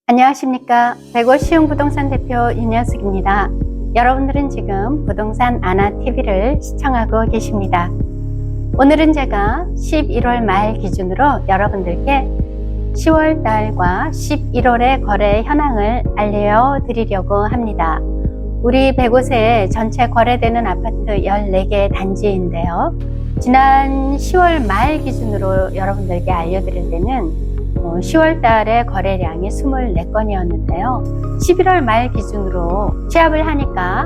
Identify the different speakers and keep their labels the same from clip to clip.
Speaker 1: 안녕하십니까. 105 쉬운 부동산 대표 윤여숙입니다. 여러분들은 지금 부동산 아나TV를 시청하고 계십니다. 오늘은 제가 11월 말 기준으로 여러분들께 10월 달과 11월의 거래 현황을 알려드리려고 합니다. 우리 105세에 전체 거래되는 아파트 14개 단지인데요. 지난 10월 말 기준으로 여러분들께 알려드릴 때는 10월 달에 거래량이 24건이었는데요. 11월 말 기준으로 취합을 하니까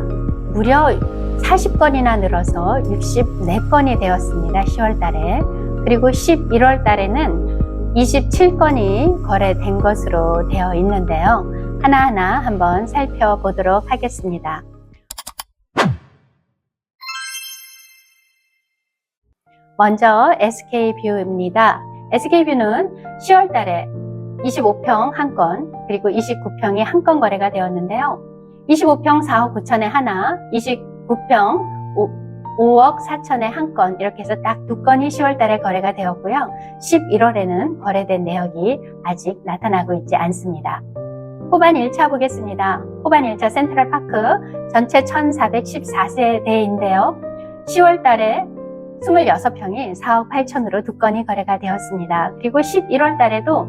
Speaker 1: 무려 40건이나 늘어서 64건이 되었습니다. 10월 달에. 그리고 11월 달에는 27건이 거래된 것으로 되어 있는데요. 하나하나 한번 살펴보도록 하겠습니다. 먼저 SK뷰입니다. SK뷰는 10월 달에 25평 1건, 그리고 29평이 1건 거래가 되었는데요. 25평 4억 9천에 하나, 29평 5억 4천에 1건, 이렇게 해서 딱 2건이 10월 달에 거래가 되었고요. 11월에는 거래된 내역이 아직 나타나고 있지 않습니다. 호반 1차 보겠습니다. 호반 1차 센트럴파크 전체 1414세대인데요. 10월 달에 26평이 4억 8천으로 2건이 거래가 되었습니다. 그리고 11월 달에도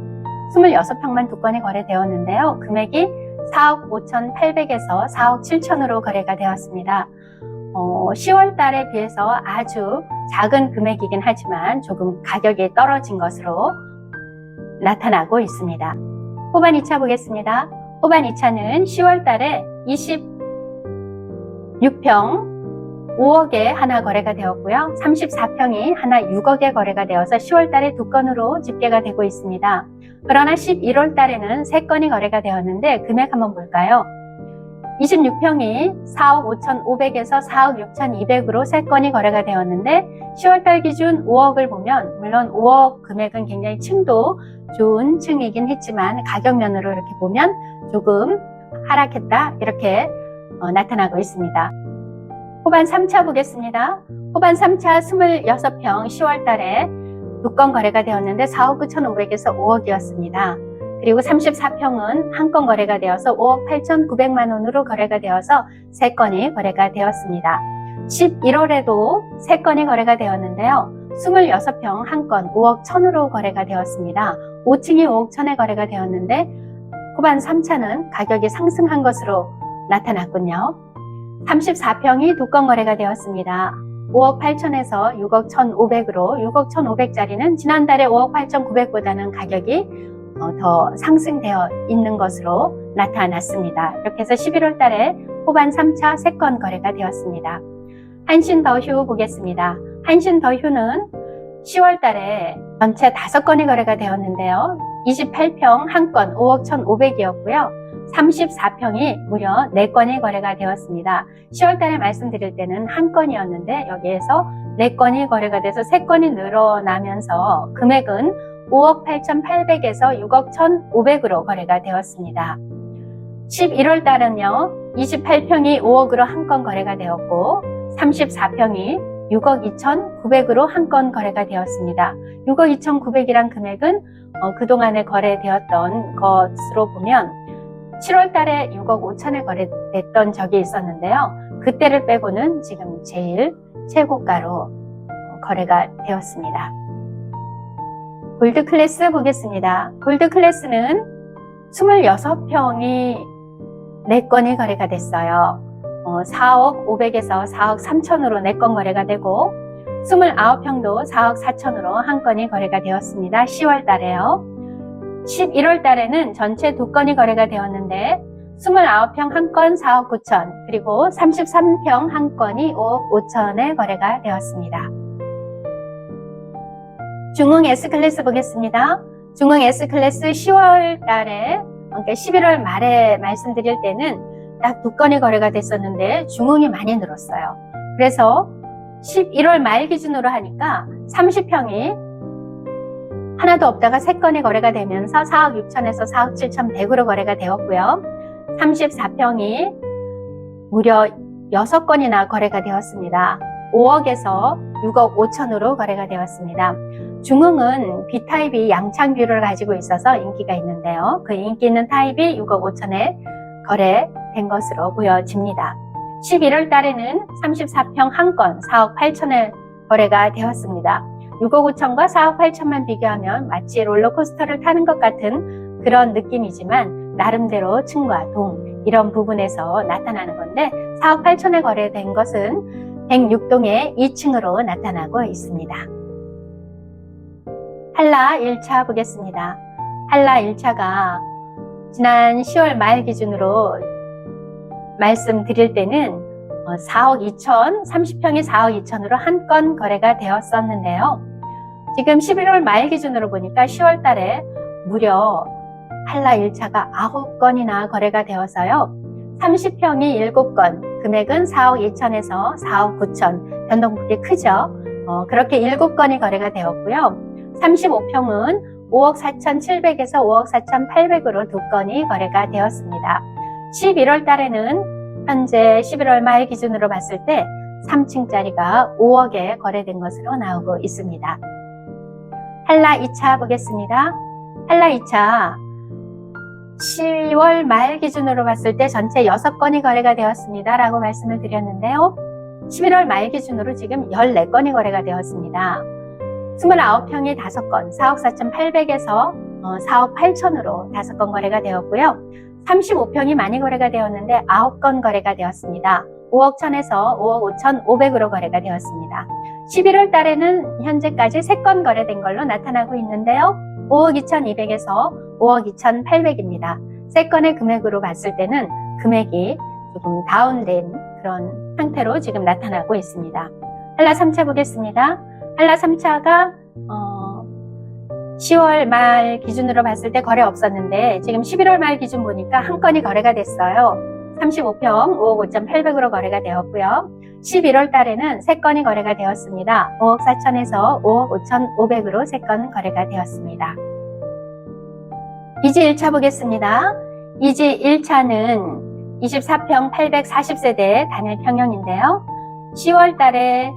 Speaker 1: 26평만 2건이 거래되었는데요. 금액이 4억 5천 8백에서 4억 7천으로 거래가 되었습니다. 10월 달에 비해서 아주 작은 금액이긴 하지만 조금 가격이 떨어진 것으로 나타나고 있습니다. 호반 2차 보겠습니다. 호반 2차는 10월 달에 26평 5억에 하나 거래가 되었고요. 34평이 하나 6억에 거래가 되어서 10월 달에 2건으로 집계가 되고 있습니다. 그러나 11월 달에는 3건이 거래가 되었는데 금액 한번 볼까요? 26평이 4억 5,500에서 4억 6,200으로 3건이 거래가 되었는데 10월 달 기준 5억을 보면 물론 5억 금액은 굉장히 층도 좋은 층이긴 했지만 가격 면으로 이렇게 보면 조금 하락했다 이렇게 나타나고 있습니다. 호반 3차 보겠습니다. 호반 3차 26평 10월 달에 2건 거래가 되었는데 4억 9,500에서 5억이었습니다. 그리고 34평은 1건 거래가 되어서 5억 8,900만 원으로 거래가 되어서 3건이 거래가 되었습니다. 11월에도 3건이 거래가 되었는데요. 26평 1건 5억 1,000으로 거래가 되었습니다. 5층이 5억 1,000에 거래가 되었는데 호반 3차는 가격이 상승한 것으로 나타났군요. 34평이 2건 거래가 되었습니다. 5억 8천에서 6억 1,500으로 6억 1,500짜리는 지난달에 5억 8,900보다는 가격이 더 상승되어 있는 것으로 나타났습니다. 이렇게 해서 11월 달에 호반 3차 3건 거래가 되었습니다. 한신더휴 보겠습니다. 한신더휴는 10월 달에 전체 5건이 거래가 되었는데요. 28평 1건 5억 1,500이었고요. 34평이 무려 4건이 거래가 되었습니다. 10월 달에 말씀드릴 때는 1건이었는데 여기에서 4건이 거래가 돼서 3건이 늘어나면서 금액은 5억 8,800에서 6억 1,500으로 거래가 되었습니다. 11월 달은요. 28평이 5억으로 1건 거래가 되었고 34평이 6억 2,900으로 1건 거래가 되었습니다. 6억 2,900이란 금액은 그동안에 거래되었던 것으로 보면 7월 달에 6억 5천에 거래됐던 적이 있었는데요. 그때를 빼고는 지금 제일 최고가로 거래가 되었습니다. 골드클래스 보겠습니다. 골드클래스는 26평이 4건이 거래가 됐어요. 4억 500에서 4억 3천으로 4건 거래가 되고 29평도 4억 4천으로 1건이 거래가 되었습니다. 10월 달에요. 11월 달에는 전체 2건이 거래가 되었는데 29평 1건 4억 9천 그리고 33평 1건이 5억 5천에 거래가 되었습니다. 중흥 S클래스 보겠습니다. 중흥 S클래스 10월 달에 그러니까 11월 말에 말씀드릴 때는 딱 2건이 거래가 됐었는데 중흥이 많이 늘었어요. 그래서 11월 말 기준으로 하니까 30평이 하나도 없다가 3건이 거래가 되면서 4억 6천에서 4억 7,100으로 거래가 되었고요. 34평이 무려 6건이나 거래가 되었습니다. 5억에서 6억 5천으로 거래가 되었습니다. 중흥은 B타입이 양창뷰를 가지고 있어서 인기가 있는데요. 그 인기 있는 타입이 6억 5천에 거래된 것으로 보여집니다. 11월 달에는 34평 한 건 4억 8천에 거래가 되었습니다. 6억 5천과 4억 8천만 비교하면 마치 롤러코스터를 타는 것 같은 그런 느낌이지만 나름대로 층과 동 이런 부분에서 나타나는 건데 4억 8천에 거래된 것은 106동의 2층으로 나타나고 있습니다. 한라 1차 보겠습니다. 한라 1차가 지난 10월 말 기준으로 말씀드릴 때는 4억 2천, 30평이 4억 2천으로 한 건 거래가 되었었는데요. 지금 11월 말 기준으로 보니까 10월 달에 무려 한라 1차가 9건이나 거래가 되어서요. 30평이 7건, 금액은 4억 2천에서 4억 9천, 변동폭이 크죠. 그렇게 7건이 거래가 되었고요. 35평은 5억 4,700에서 5억 4,800으로 2건이 거래가 되었습니다. 11월 달에는 현재 11월 말 기준으로 봤을 때 3층짜리가 5억에 거래된 것으로 나오고 있습니다. 한라 2차 보겠습니다. 한라 2차 10월 말 기준으로 봤을 때 전체 6건이 거래가 되었습니다. 라고 말씀을 드렸는데요. 11월 말 기준으로 지금 14건이 거래가 되었습니다. 29평이 5건, 4억 4,800에서 4억 8천으로 5건 거래가 되었고요. 35평이 많이 거래가 되었는데 9건 거래가 되었습니다. 5억 1천에서 5억 5,500으로 거래가 되었습니다. 11월 달에는 현재까지 3건 거래된 걸로 나타나고 있는데요. 5억 2,200에서 5억 2,800입니다. 3건의 금액으로 봤을 때는 금액이 조금 다운된 그런 상태로 지금 나타나고 있습니다. 한라 3차 보겠습니다. 한라 3차가 10월 말 기준으로 봤을 때 거래 없었는데 지금 11월 말 기준 보니까 한 건이 거래가 됐어요. 35평 5억 5,800으로 거래가 되었고요. 11월 달에는 3건이 거래가 되었습니다. 5억 4천에서 5억 5,500으로 3건 거래가 되었습니다. 이지 1차 보겠습니다. 이지 1차는 24평 840세대 단일 평형인데요. 10월 달에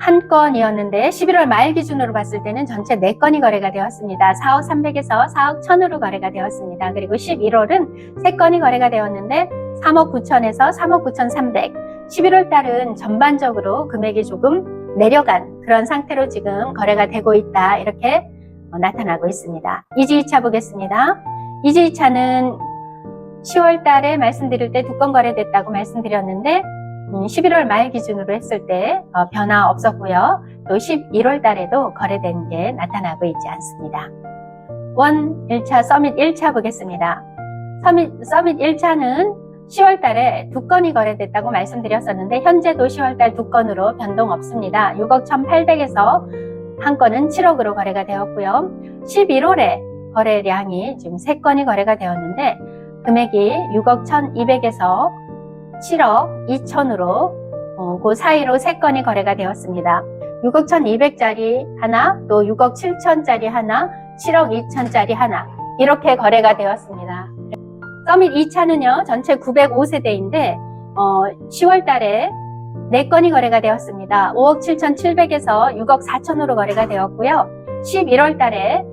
Speaker 1: 한 건이었는데 11월 말 기준으로 봤을 때는 전체 4건이 거래가 되었습니다. 4억 300에서 4억 1000으로 거래가 되었습니다. 그리고 11월은 3건이 거래가 되었는데 3억 9천에서 3억 9,300. 11월 달은 전반적으로 금액이 조금 내려간 그런 상태로 지금 거래가 되고 있다. 이렇게 나타나고 있습니다. 이지 2차 보겠습니다. 이지 2차는 10월 달에 말씀드릴 때 2건 거래됐다고 말씀드렸는데 11월 말 기준으로 했을 때 변화 없었고요. 또 11월 달에도 거래된 게 나타나고 있지 않습니다. 원 1차 서밋 1차 보겠습니다. 서밋 1차는 10월 달에 2건이 거래됐다고 말씀드렸었는데 현재도 10월 달 2건으로 변동 없습니다. 6억 1,800에서 한 건은 7억으로 거래가 되었고요. 11월에 거래량이 지금 3건이 거래가 되었는데 금액이 6억 1,200에서 7억 2천으로 그 사이로 3건이 거래가 되었습니다. 6억 1,200짜리 하나, 또 6억 7천짜리 하나, 7억 2천짜리 하나 이렇게 거래가 되었습니다. 서밋 2차는요 전체 905세대인데 10월 달에 4건이 거래가 되었습니다. 5억 7,700에서 6억 4천으로 거래가 되었고요. 11월 달에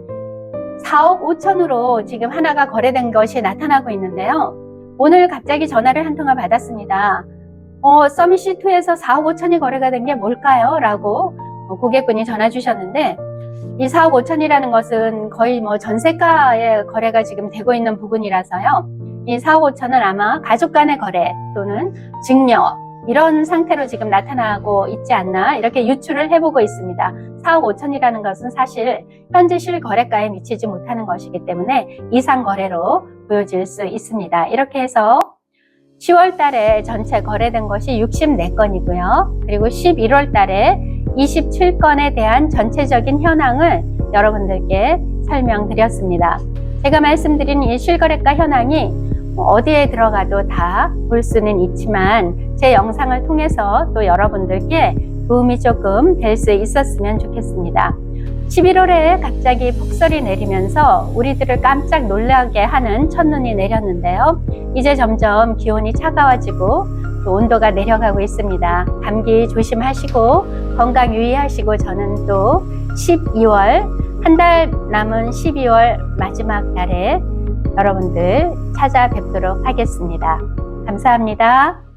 Speaker 1: 4억 5천으로 지금 하나가 거래된 것이 나타나고 있는데요. 오늘 갑자기 전화를 한 통화 받았습니다. 서밋 C2에서 4억 5천이 거래가 된 게 뭘까요? 라고 고객분이 전화 주셨는데 이 4억 5천이라는 것은 거의 전세가의 거래가 지금 되고 있는 부분이라서요. 이 4억 5천은 아마 가족 간의 거래 또는 증여 이런 상태로 지금 나타나고 있지 않나 이렇게 유추를 해보고 있습니다. 4억 5천이라는 것은 사실 현재 실거래가에 미치지 못하는 것이기 때문에 이상 거래로 보여질 수 있습니다. 이렇게 해서 10월 달에 전체 거래된 것이 64건이고요. 그리고 11월 달에 27건에 대한 전체적인 현황을 여러분들께 설명드렸습니다. 제가 말씀드린 이 실거래가 현황이 어디에 들어가도 다 볼 수는 있지만 제 영상을 통해서 또 여러분들께 도움이 조금 될 수 있었으면 좋겠습니다. 11월에 갑자기 폭설이 내리면서 우리들을 깜짝 놀라게 하는 첫눈이 내렸는데요. 이제 점점 기온이 차가워지고 또 온도가 내려가고 있습니다. 감기 조심하시고 건강 유의하시고 저는 또 12월 한 달 남은 12월 마지막 달에 여러분들 찾아뵙도록 하겠습니다. 감사합니다.